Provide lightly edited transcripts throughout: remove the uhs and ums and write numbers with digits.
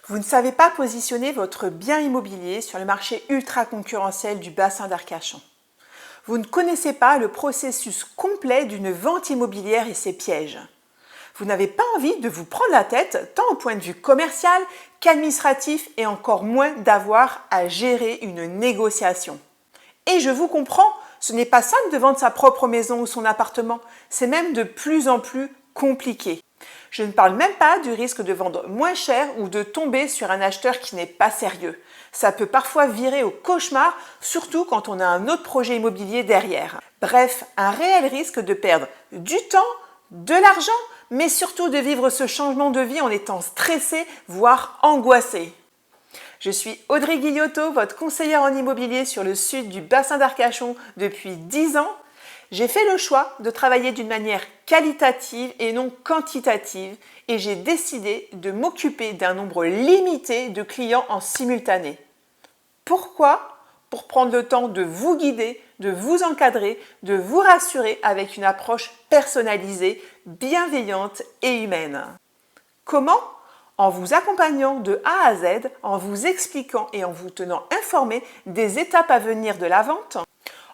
Vous ne savez pas positionner votre bien immobilier sur le marché ultra concurrentiel du bassin d'Arcachon. Vous ne connaissez pas le processus complet d'une vente immobilière et ses pièges. Vous n'avez pas envie de vous prendre la tête tant au point de vue commercial qu'administratif et encore moins d'avoir à gérer une négociation. Et je vous comprends, ce n'est pas simple de vendre sa propre maison ou son appartement, c'est même de plus en plus compliqué. Je ne parle même pas du risque de vendre moins cher ou de tomber sur un acheteur qui n'est pas sérieux. Ça peut parfois virer au cauchemar, surtout quand on a un autre projet immobilier derrière. Bref, un réel risque de perdre du temps, de l'argent, mais surtout de vivre ce changement de vie en étant stressé, voire angoissé. Je suis Audrey Guillotot, votre conseillère en immobilier sur le sud du bassin d'Arcachon depuis 10 ans. J'ai fait le choix de travailler d'une manière qualitative et non quantitative et j'ai décidé de m'occuper d'un nombre limité de clients en simultané. Pourquoi ? Pour prendre le temps de vous guider, de vous encadrer, de vous rassurer avec une approche personnalisée, bienveillante et humaine. Comment ? En vous accompagnant de A à Z, en vous expliquant et en vous tenant informé des étapes à venir de la vente,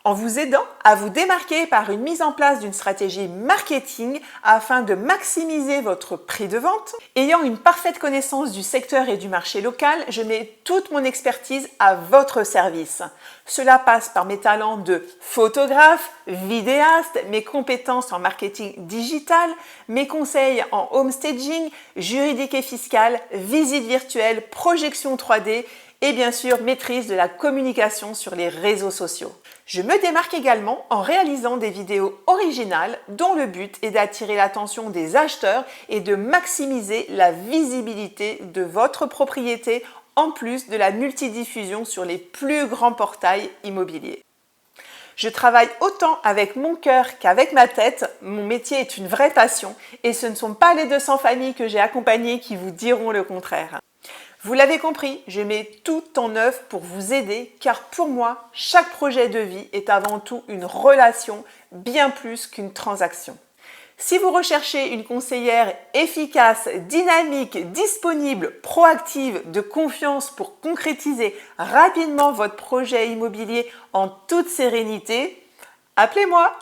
en vous aidant à vous démarquer par une mise en place d'une stratégie marketing afin de maximiser votre prix de vente. Ayant une parfaite connaissance du secteur et du marché local, je mets toute mon expertise à votre service. Cela passe par mes talents de photographe, vidéaste, mes compétences en marketing digital, mes conseils en home staging, juridique et fiscal, visite virtuelle, projection 3D et bien sûr maîtrise de la communication sur les réseaux sociaux. Je me démarque également en réalisant des vidéos originales dont le but est d'attirer l'attention des acheteurs et de maximiser la visibilité de votre propriété en plus de la multidiffusion sur les plus grands portails immobiliers. Je travaille autant avec mon cœur qu'avec ma tête, mon métier est une vraie passion et ce ne sont pas les 200 familles que j'ai accompagnées qui vous diront le contraire. Vous l'avez compris, je mets tout en œuvre pour vous aider car pour moi, chaque projet de vie est avant tout une relation bien plus qu'une transaction. Si vous recherchez une conseillère efficace, dynamique, disponible, proactive, de confiance pour concrétiser rapidement votre projet immobilier en toute sérénité, appelez-moi!